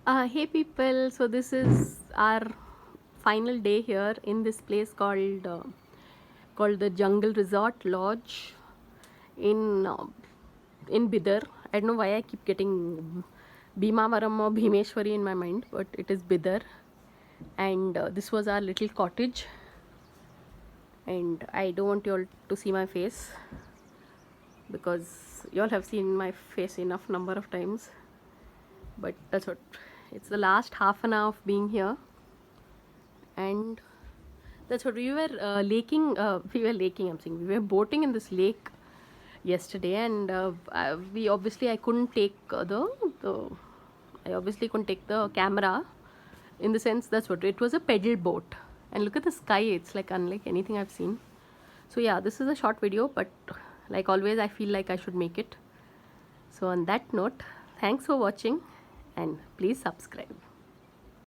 Hey people, so this is our final day here in this place called the Jungle Resort Lodge in in Bidar. I don't know why I keep getting Bhimavaram or Bhimeshwari in my mind, but it is Bidar. And this was our little cottage. And I don't want you all to see my face because you all have seen my face enough number of times. But that's what. It's the last half an hour of being here, and that's what we were laking. We were laking. I'm saying we were boating in this lake yesterday, and we obviously I couldn't take the I obviously couldn't take the camera. In the sense, that's what it was, a pedal boat, and look at the sky. It's like unlike anything I've seen. So yeah, this is a short video, but like always, I feel like I should make it. So on that note, thanks for watching, and please subscribe.